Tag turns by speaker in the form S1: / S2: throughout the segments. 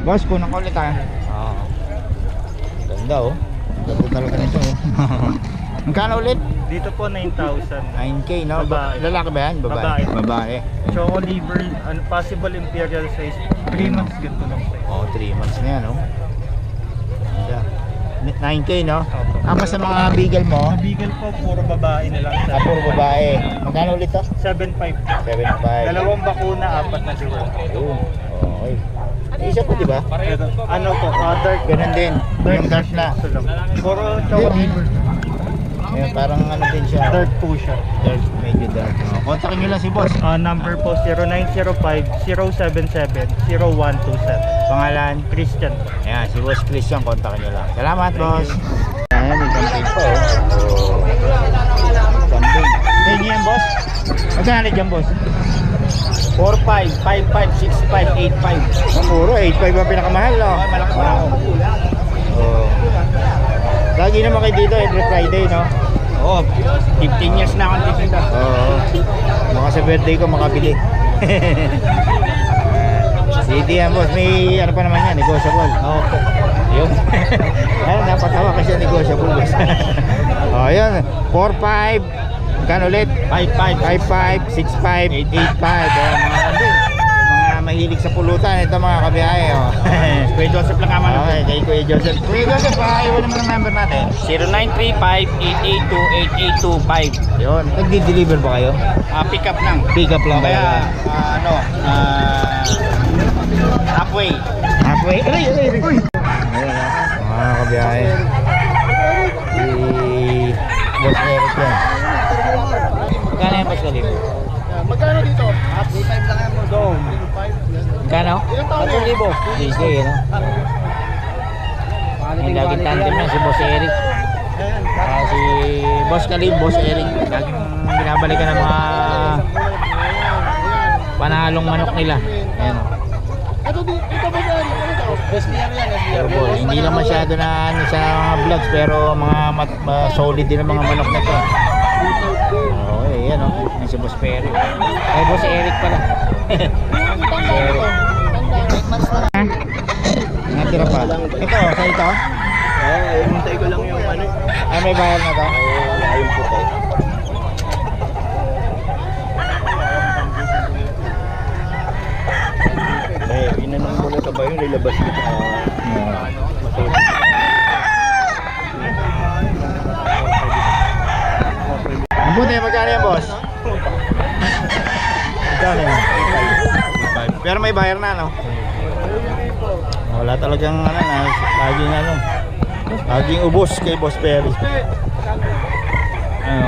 S1: Boss, kunan ko ulit ha. Oo. Ganda oh. Ganda talaga nito oh. Magkano ulit?
S2: Dito po 9,000.
S1: 9K no?
S2: Babae.
S1: Lalaki ba yan? Babae.
S2: Babae.
S1: Babae.
S2: Choco liver, possible imperial size. 3 months ganito lang size.
S1: Oh, 3 months na yan oh. Ganda. 9K no? Ama sa mga beagle mo?
S2: Mga beagle po, puro babae na lang.
S1: Puro babae. Magkano ulit to?
S2: 7,500.
S1: 7.5.
S2: Dalawang bakuna, 4 na dual.
S1: Ayun. Okay. Isa po diba?
S2: Ano po, dark.
S1: Ganun din. Yung dark na.
S2: Puro choco liver.
S1: Ayun, parang ano din siya.
S2: Dark po siya.
S1: Dark, medyo dark. Kontakin nyo lang si boss.
S2: Number po 0905-077-0127.
S1: Pangalan?
S2: Christian.
S1: Ayan, si boss Christian, kontakin nyo lang. Salamat boss. Ayan, may campaign po oh. Campaign. Sa inyo yan boss? Magkano dyan boss?
S3: 4.5, 5.5, 6.5, 8.5.
S1: Puro 8.5 ang pinakamahal no?
S3: Malaki pa ako.
S1: Oh. Lagi naman kayo dito every Friday no?
S3: Oo, 15 years na akong titinda.
S1: Oo. Baka sa birthday ko makabili. Sige yan boss, may ano pa naman yan, negotiable.
S3: Oo po.
S1: Yun. Ayun, napatawa kasi negotiable boss. O yun, 4.5 kan ulit?
S3: 5.5,
S1: 5.5, 6.5, 8.5. Mga kandun, mga mahilig sa pulutan. Ito mga kabiyahe oh.
S3: Kuya Joseph lang naman.
S1: Okay, kay Kuya Joseph. Kuya Joseph, iwan naman ang number natin.
S3: 0935-882-8825.
S1: Yun, nagdi-deliver ba kayo?
S3: Pick up lang.
S1: Pick up lang ba?
S3: Kaya, halfway.
S1: Halfway. Aray. Uy! Ayan mga kabiyahe. Si Boss Eric yan. Magkano yan Boss Kalib?
S2: Magkano dito? 3.5 lang yan mo. Dome.
S1: Magkano?
S3: 3,000.
S1: Sige, ano? Yung laging tandem yan si Boss Eric. Si Boss Kalib, Boss Eric. Laging binabalikan ng mga panalong manok nila. Ayan.
S2: Ito ba yan? SBR yan.
S1: Ball. Hindi lang masyado na ano sa mga vlogs pero mga solid din ang mga manok na to. Okay, yan oh. Yan si Boss Perry. Ay, Boss Eric pala. Si Eric. Natira pa. Ito, sa ito?
S2: Oo, hintay ko lang yung ano.
S1: Ay, may bayar na to?
S2: Wala yung puti. Inanong mo na ba yun? Nilabas ko sa masaya.
S1: Ang buti, magkano yan, boss? Magkano yan? Pero may bayar na, no? Wala talagang ano na, laging ano. Laging ubos kay Boss Perry. Ano?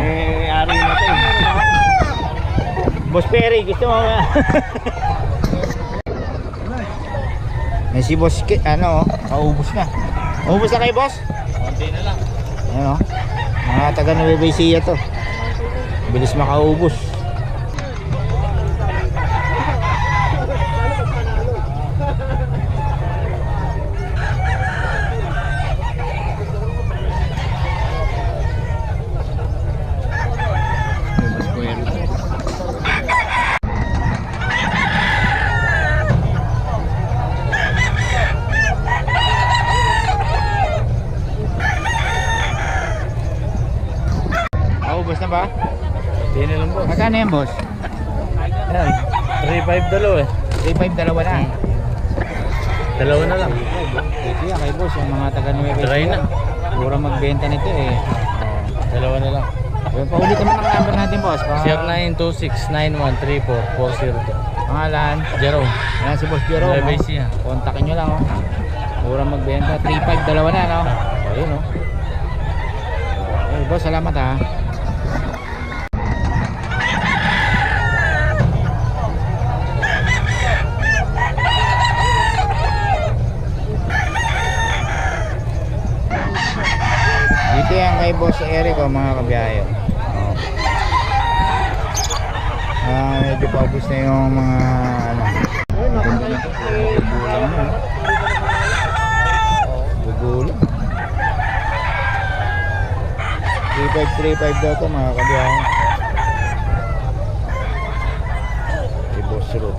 S2: Ari na to.
S1: Boss Perry, gusto mo nga? May si Boss, ano, kaubos na. Ubos na kay Boss?
S3: Konti na lang.
S1: Ano? Mga taga Nueva Ecija to. Bilis makaubos. Ubos na ba?
S3: Hindi na lang boss.
S1: Magkano yan, boss?
S3: Yan. 3.5 dalawa eh.
S1: 3.5 dalawa na.
S3: Dalawa na lang.
S1: Ito yan kay boss, yung mga taga Nueva Ecija.
S3: Try na.
S1: Pura magbenta nito eh.
S3: Dalawa na lang.
S1: Yung paulit naman ang number natin, boss.
S3: 0926-9134-402.
S1: Pangalan.
S3: Jerome.
S1: Yan si Boss Jerome.
S3: Nueva Ecija.
S1: Kontakin nyo lang oh. Pura magbenta. 3.5 dalawa na no. Ayun oh. Okay, boss, salamat ha. Dito yan kay Boss Eric oh, mga kabiyayo. Medyo paubos na yung mga ano. Gugulang na. Gugulang. 3535 daw ito mga kabiyayo. Si Boss Ro.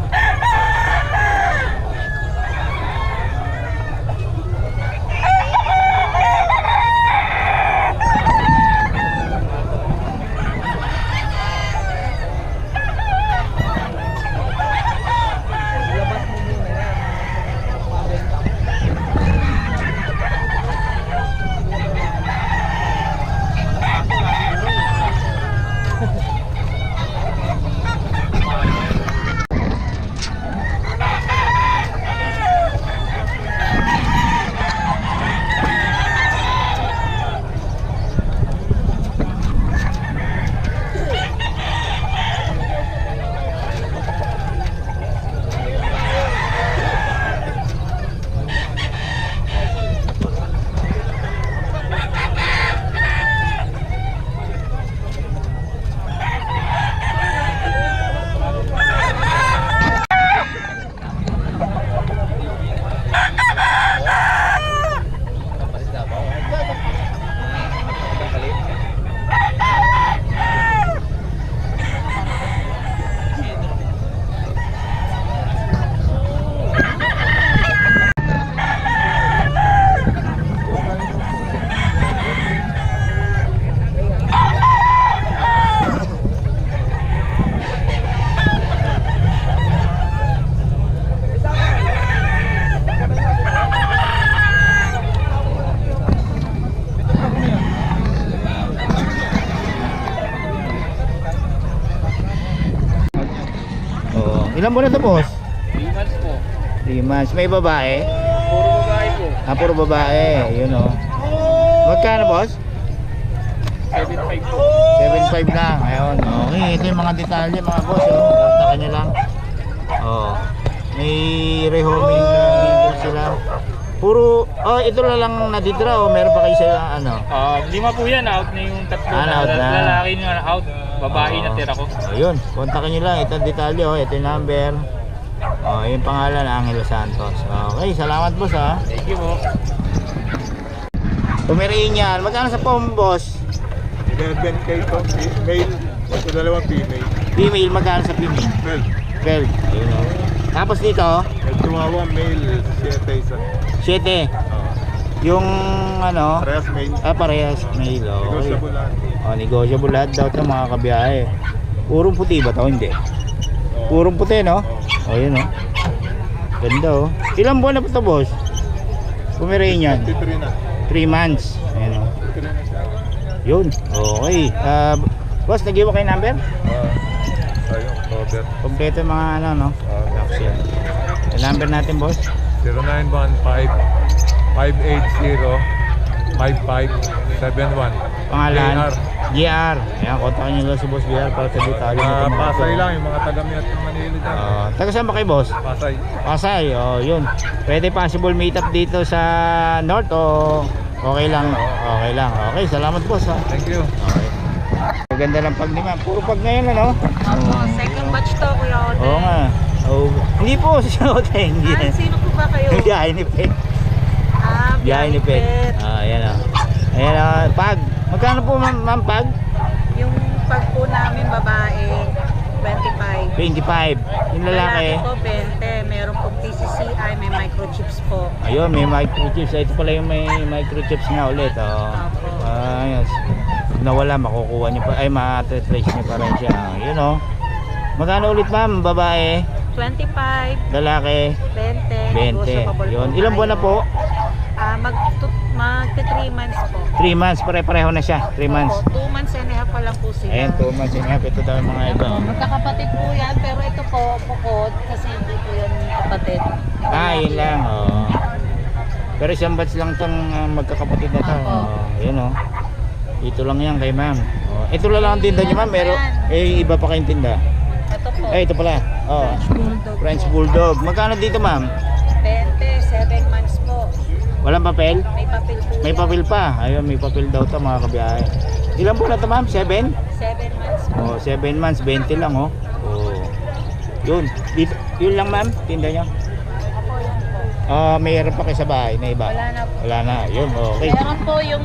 S1: Ilan buwan na to, boss?
S2: 3 months po.
S1: 3 months. May babae?
S2: Puro babae po.
S1: Puro babae. Yun o. Magkano, boss?
S2: 7.5 po.
S1: 7.5 lang. Ayun. Okay, ito yung mga detalye, mga boss. Kontakan nyo lang. Oh. May rehoming na sila. Puro, ito na lang natitira o meron pa kayo sa ano?
S2: 5 po yan, out na yung tatlo.
S1: Out na.
S2: Lalaki nyo out, babae na tira ko.
S1: Ayun, kontakin nyo lang. Ito ang detalye, ito yung number. Yung pangalan, Angelo Santos. Okay, salamat boss ha.
S2: Thank you po.
S1: Pomeranian, magkano sa pom, boss?
S4: 11K to, male, ito dalawang female.
S1: Female, magkano sa female? 12. Ayun o. Tapos dito,
S4: May chihuahua male, 7 isa.
S1: 7. Yung ano,
S4: Parehas male.
S1: parehas male. Okay.
S4: Negotiable lang.
S1: Negotiable lahat daw ito mga kabiyahe. Purong puti ba ito? Hindi. Purong puti, no? Yun o. Ganda o. Ilang buwan na po ito, boss? Pomeranian.
S4: 53 na.
S1: 3 months. Ayun o.
S4: 53 na siya.
S1: Yun. Okay. Boss, nag-iwa kayo number?
S4: Ayun, Robert.
S1: Kompleto yung mga ano, no? Action. Yung number natin, boss?
S4: 0915-580-5571.
S1: Pangalan?
S4: JR.
S1: JR. Ayan, kontakin nyo lang si Boss JR para sa detalye nito.
S4: Pasay lang, yung mga taga-Miat ng Manila dyan.
S1: Taga saan ba kayo, boss?
S4: Pasay.
S1: Pasay, yun. Pwede possible meet up dito sa North o okay lang? Okay lang. Okay, salamat boss ha.
S4: Thank you.
S1: Okay. Maganda lang pag naman. Puro pag ngayon ano?
S5: Opo, second batch to, Kuya Ote.
S1: Oo nga. Hindi po si Ote. Hindi.
S5: Sino po ba kayo?
S1: Biyahe ni Pet. Biyahe ni Pet. Ayan o. Ayan o. Pag. Magkano po ma'am pag?
S5: Yung pag po namin babae, 25.
S1: 25. Yung lalaki.
S5: po, 20. Meron pong TCCI, may microchips po.
S1: Ayun, may microchips. Ito pala yung may microchips nga ulit.
S5: Opo.
S1: Ayos. Pag nawala, makukuha niyo pa. Ay, ma-trace niyo pa rin siya. Yun o. Magkano ulit ma'am? Babae?
S5: 25,
S1: Lalaki?
S5: 20.
S1: 20. Yun. Ilang buwan na po?
S5: Magti 3 months po.
S1: 3 months. Pare-pareho na siya. 3 months.
S5: Opo, 2 months and a half pa lang po sila.
S1: Ayan, 2 months and a half. Ito daw yung mga iba.
S5: Magkakapatid po yan, pero ito po, bukod, kasi hindi po yan kapatid.
S1: Yun lang. Pero isang batch lang itong magkakapatid na ito. Yun o. Ito lang yan kay ma'am. Ito lang ang tinda niyo ma'am. Meron, iba pa kayong tinda.
S5: Ito po,
S1: Ito pala.
S5: Bulldog.
S1: French Bulldog. Magkano dito ma'am?
S5: 20, 7 months po.
S1: Walang papel?
S5: May papel po.
S1: May papel pa. Ayun, may papel daw ito mga kabiyahe. Ilan po na ito ma'am? 7?
S5: 7 months po.
S1: 7 months. 20 lang Yun. Dito, yun lang ma'am. Tinda niyo.
S5: Apo yan po.
S1: Mayroon pa kayo sa bahay na iba?
S5: Wala na po.
S1: Wala na. Yun. Okay.
S5: Meron po yung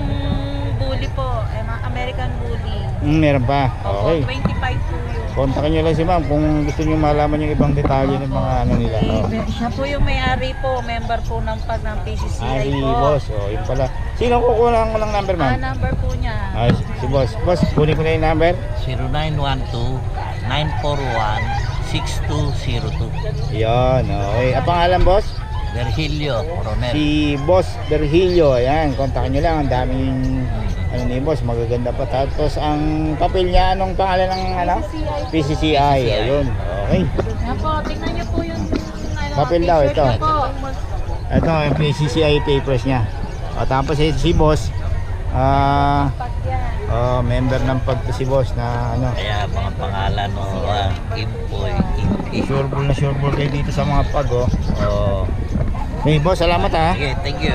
S5: bully po, American bully.
S1: Meron pa.
S5: Opo,
S1: Okay.
S5: 25 po yun.
S1: Kontakin nyo lang si ma'am kung gusto nyo malaman yung ibang detalye ng mga ano nila.
S5: Siya po yung may-ari po, member po ng pag ng PCCI
S1: Si
S5: po.
S1: boss. Yun pala. Sino kukuha ko ng number ma'am?
S5: Number po niya.
S1: Si boss. Boss, kunin ko na yung number.
S6: 0912-941-6202.
S1: Yan. Okay. Ang pangalan boss?
S6: Virgilio Coronel.
S1: Si Boss Virgilio. Ayan. Kontakin nyo lang. Ang daming ano ni boss. Magaganda pa. Tapos ang papel niya. Anong pangalan ng ano? PCCI. Ayun. Okay.
S5: Yan po, tingnan niyo po yung
S1: Papel daw,
S5: t-shirt
S1: ito.
S5: niya po.
S1: Ito yung PCCI papers niya. Tapos si boss.
S5: Pag yan.
S1: Member ng pagto si boss na ano.
S6: Kaya mga pangalan mo, Kimpoy, Kimpi.
S1: Sure ball kayo dito sa mga pag. Hey boss, salamat ha.
S6: Okay, thank you.